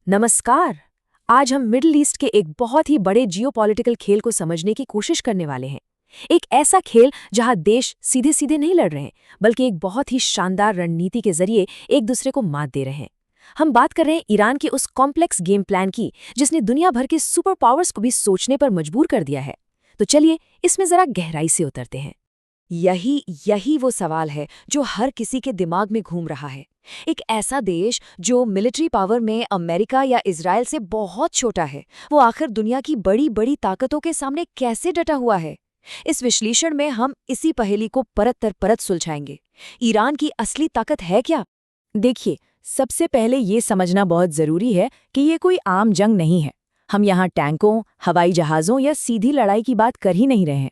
नमस्कार। आज हम मिडिल ईस्ट के एक बहुत ही बड़े जियोपॉलिटिकल खेल को समझने की कोशिश करने वाले हैं। एक ऐसा खेल जहां देश सीधे सीधे नहीं लड़ रहे हैं, बल्कि एक बहुत ही शानदार रणनीति के जरिए एक दूसरे को मात दे रहे हैं। हम बात कर रहे हैं ईरान के उस कॉम्प्लेक्स गेम प्लान की, जिसने दुनिया भर के सुपर पावर्स को भी सोचने पर मजबूर कर दिया है। तो चलिए इसमें जरा गहराई से उतरते हैं। यही यही वो सवाल है जो हर किसी के दिमाग में घूम रहा है। एक ऐसा देश जो मिलिट्री पावर में अमेरिका या इजराइल से बहुत छोटा है, वो आखिर दुनिया की बड़ी बड़ी ताकतों के सामने कैसे डटा हुआ है? इस विश्लेषण में हम इसी पहेली को परत दर परत सुलझाएंगे। ईरान की असली ताकत है क्या? देखिए, सबसे पहले ये समझना बहुत जरूरी है कि ये कोई आम जंग नहीं है। हम यहाँ टैंकों, हवाई जहाज़ों या सीधी लड़ाई की बात कर ही नहीं रहे हैं।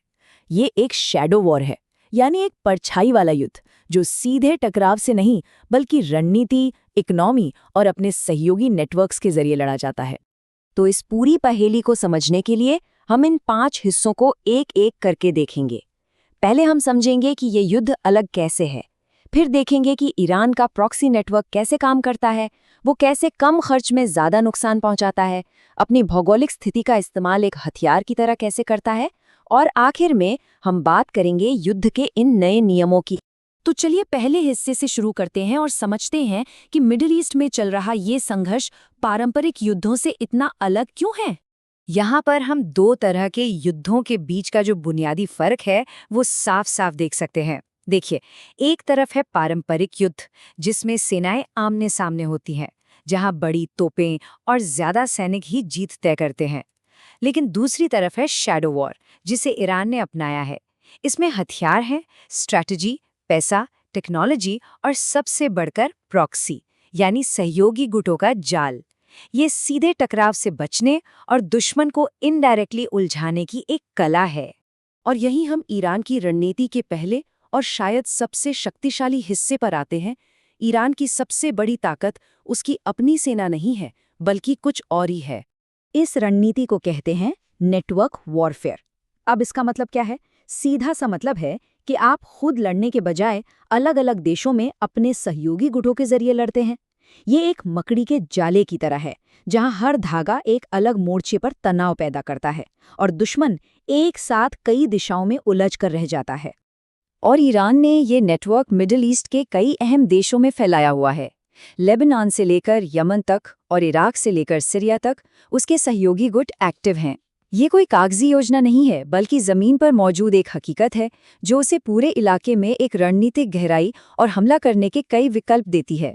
ये एक शैडो वॉर है, यानी एक परछाई वाला युद्ध, जो सीधे टकराव से नहीं बल्कि रणनीति, इकोनॉमी और अपने सहयोगी नेटवर्क्स के जरिए लड़ा जाता है। तो इस पूरी पहेली को समझने के लिए हम इन 5 हिस्सों को एक एक करके देखेंगे। पहले हम समझेंगे कि ये युद्ध अलग कैसे है। फिर देखेंगे कि ईरान का प्रॉक्सी नेटवर्क कैसे काम करता है, वो कैसे कम खर्च में ज़्यादा नुकसान पहुंचाता है, अपनी भौगोलिक स्थिति का इस्तेमाल एक हथियार की तरह कैसे करता है, और आखिर में हम बात करेंगे युद्ध के इन नए नियमों की। तो चलिए पहले हिस्से से शुरू करते हैं और समझते हैं कि मिडिल ईस्ट में चल रहा ये संघर्ष पारंपरिक युद्धों से इतना अलग क्यों है। यहाँ पर हम 2 तरह के युद्धों के बीच का जो बुनियादी फर्क है वो साफ साफ देख सकते हैं। देखिए, एक तरफ है पारंपरिक युद्ध, जिसमें सेनाएं आमने सामने होती हैं, जहाँ बड़ी तोपें और ज्यादा सैनिक ही जीत तय करते हैं। लेकिन दूसरी तरफ है शैडो वॉर, जिसे ईरान ने अपनाया है। इसमें हथियार हैं, स्ट्रैटेजी, पैसा, टेक्नोलॉजी और सबसे बढ़कर प्रॉक्सी, यानी सहयोगी गुटों का जाल। ये सीधे टकराव से बचने और दुश्मन को इनडायरेक्टली उलझाने की एक कला है। और यही हम ईरान की रणनीति के पहले और शायद सबसे शक्तिशाली हिस्से पर आते हैं। ईरान की सबसे बड़ी ताकत उसकी अपनी सेना नहीं है, बल्कि कुछ और ही है। इस रणनीति को कहते हैं नेटवर्क वॉरफेयर। अब इसका मतलब क्या है? सीधा सा मतलब है कि आप खुद लड़ने के बजाय अलग अलग देशों में अपने सहयोगी गुटों के जरिए लड़ते हैं। ये एक मकड़ी के जाले की तरह है, जहां हर धागा एक अलग मोर्चे पर तनाव पैदा करता है और दुश्मन एक साथ कई दिशाओं में उलझ कर रह जाता है। और ईरान ने ये नेटवर्क मिडिल ईस्ट के कई अहम देशों में फैलाया हुआ है। लेबनान से लेकर यमन तक और इराक से लेकर सीरिया तक उसके सहयोगी गुट एक्टिव हैं। ये कोई कागजी योजना नहीं है, बल्कि जमीन पर मौजूद एक हकीकत है जो उसे पूरे इलाके में एक रणनीतिक गहराई और हमला करने के कई विकल्प देती है।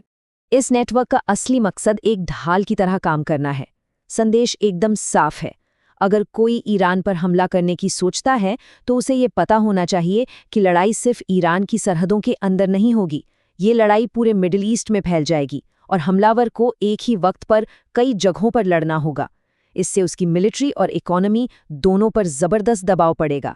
इस नेटवर्क का असली मकसद एक ढाल की तरह काम करना है। संदेश एकदम साफ है। अगर कोई ईरान पर हमला करने की सोचता है, तो उसे ये पता होना चाहिए कि लड़ाई सिर्फ ईरान की सरहदों के अंदर नहीं होगी। ये लड़ाई पूरे मिडिल ईस्ट में फैल जाएगी और हमलावर को एक ही वक्त पर कई जगहों पर लड़ना होगा। इससे उसकी मिलिट्री और इकोनॉमी दोनों पर जबरदस्त दबाव पड़ेगा।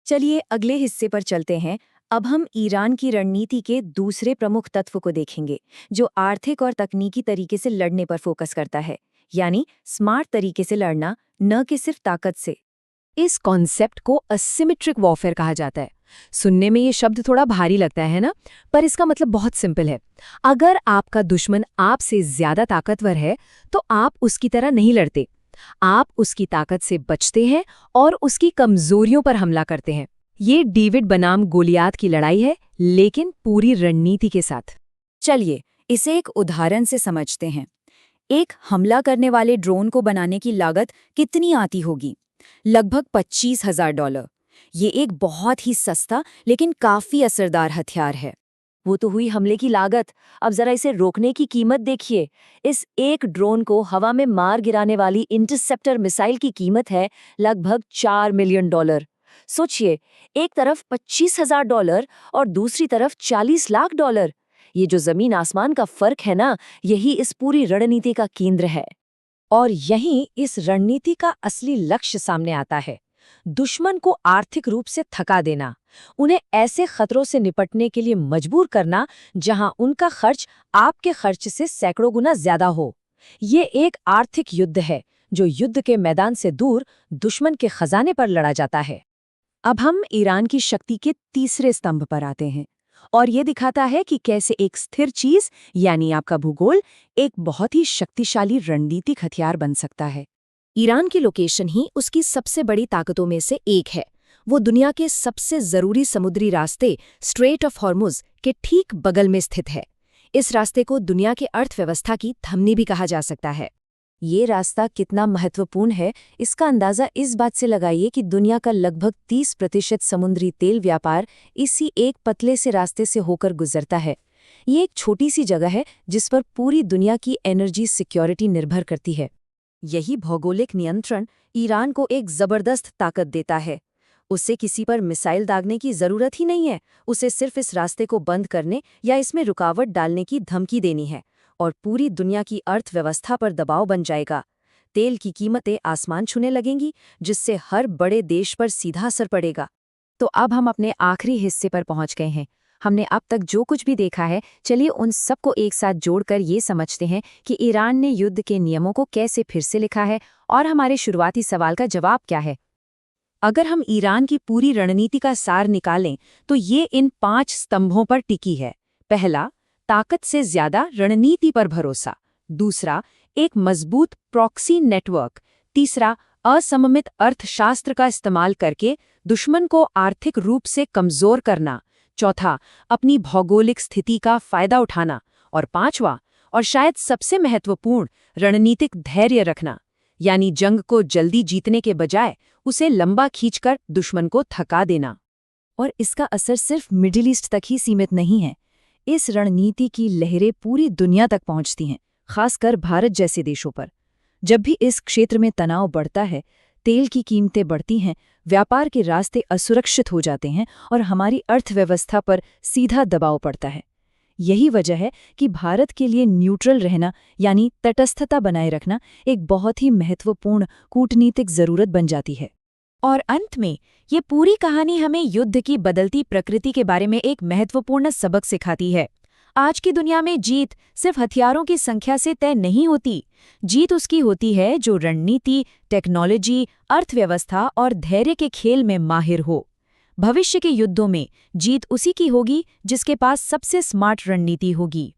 चलिए अगले हिस्से पर चलते हैं। अब हम ईरान की रणनीति के दूसरे प्रमुख तत्व को देखेंगे, जो आर्थिक और तकनीकी तरीके से लड़ने पर फोकस करता है, यानी स्मार्ट तरीके से लड़ना, न कि सिर्फ ताकत से। इस कॉन्सेप्ट को असिमेट्रिक वॉरफेयर कहा जाता है। सुनने में ये शब्द थोड़ा भारी लगता है ना, पर इसका मतलब बहुत सिंपल है। अगर आपका दुश्मन आपसे ज्यादा ताकतवर है, तो आप उसकी तरह नहीं लड़ते। आप उसकी ताकत से बचते हैं और उसकी कमजोरियों पर हमला करते हैं। ये डेविड बनाम गोलियात की लड़ाई है, लेकिन पूरी रणनीति के साथ। चलिए इसे एक उदाहरण से समझते हैं। एक हमला करने वाले ड्रोन को बनाने की लागत कितनी आती होगी? लगभग $25,000। ये एक बहुत ही सस्ता लेकिन काफी असरदार हथियार है। वो तो हुई हमले की लागत। अब जरा इसे रोकने की कीमत देखिए। इस एक ड्रोन को हवा में मार गिराने वाली इंटरसेप्टर मिसाइल की कीमत है लगभग $4 मिलियन। सोचिए, एक तरफ $25,000 और दूसरी तरफ $40 लाख। ये जो जमीन आसमान का फर्क है ना, यही इस पूरी रणनीति का केंद्र है। और यहीं इस रणनीति का असली लक्ष्य सामने आता है। दुश्मन को आर्थिक रूप से थका देना, उन्हें ऐसे खतरों से निपटने के लिए मजबूर करना जहां उनका खर्च आपके खर्च से सैकड़ों गुना ज्यादा हो। ये एक आर्थिक युद्ध है जो युद्ध के मैदान से दूर दुश्मन के खजाने पर लड़ा जाता है। अब हम ईरान की शक्ति के तीसरे स्तंभ पर आते हैं, और ये दिखाता है कि कैसे एक स्थिर चीज यानी आपका भूगोल एक बहुत ही शक्तिशाली रणनीतिक हथियार बन सकता है। ईरान की लोकेशन ही उसकी सबसे बड़ी ताकतों में से एक है। वो दुनिया के सबसे जरूरी समुद्री रास्ते स्ट्रेट ऑफ हॉर्मुज के ठीक बगल में स्थित है। इस रास्ते को दुनिया के अर्थव्यवस्था की धमनी भी कहा जा सकता है। ये रास्ता कितना महत्वपूर्ण है, इसका अंदाजा इस बात से लगाइए कि दुनिया का लगभग 30% समुद्री तेल व्यापार इसी एक पतले से रास्ते से होकर गुजरता है। ये एक छोटी सी जगह है जिस पर पूरी दुनिया की एनर्जी सिक्योरिटी निर्भर करती है। यही भौगोलिक नियंत्रण ईरान को एक जबरदस्त ताकत देता है। उसे किसी पर मिसाइल दागने की जरूरत ही नहीं है, उसे सिर्फ इस रास्ते को बंद करने या इसमें रुकावट डालने की धमकी देनी है और पूरी दुनिया की अर्थव्यवस्था पर दबाव बन जाएगा। तेल की कीमतें आसमान छूने लगेंगी, जिससे हर बड़े देश पर सीधा असर पड़ेगा। तो अब हम अपने आखिरी हिस्से पर पहुंच गए हैं। हमने अब तक जो कुछ भी देखा है, चलिए उन सबको एक साथ जोड़कर ये समझते हैं कि ईरान ने युद्ध के नियमों को कैसे फिर से लिखा है और हमारे शुरुआती सवाल का जवाब क्या है। अगर हम ईरान की पूरी रणनीति का सार निकालें तो ये इन 5 स्तंभों पर टिकी है। पहला, ताकत से ज्यादा रणनीति पर भरोसा। दूसरा, एक मजबूत प्रॉक्सी नेटवर्क। तीसरा, असममित अर्थशास्त्र का इस्तेमाल करके दुश्मन को आर्थिक रूप से कमजोर करना। चौथा, अपनी भौगोलिक स्थिति का फायदा उठाना। और पांचवा, और शायद सबसे महत्वपूर्ण, रणनीतिक धैर्य रखना, यानी जंग को जल्दी जीतने के बजाय उसे लंबा खींचकर दुश्मन को थका देना। और इसका असर सिर्फ मिडिल ईस्ट तक ही सीमित नहीं है। इस रणनीति की लहरें पूरी दुनिया तक पहुंचती हैं, खासकर भारत जैसे देशों पर। जब भी इस क्षेत्र में तनाव बढ़ता है, तेल की कीमतें बढ़ती हैं, व्यापार के रास्ते असुरक्षित हो जाते हैं और हमारी अर्थव्यवस्था पर सीधा दबाव पड़ता है। यही वजह है कि भारत के लिए न्यूट्रल रहना यानी तटस्थता बनाए रखना एक बहुत ही महत्वपूर्ण कूटनीतिक जरूरत बन जाती है। और अंत में ये पूरी कहानी हमें युद्ध की बदलती प्रकृति के बारे में एक महत्वपूर्ण सबक सिखाती है। आज की दुनिया में जीत सिर्फ हथियारों की संख्या से तय नहीं होती। जीत उसकी होती है जो रणनीति, टेक्नोलॉजी, अर्थव्यवस्था और धैर्य के खेल में माहिर हो। भविष्य के युद्धों में जीत उसी की होगी जिसके पास सबसे स्मार्ट रणनीति होगी।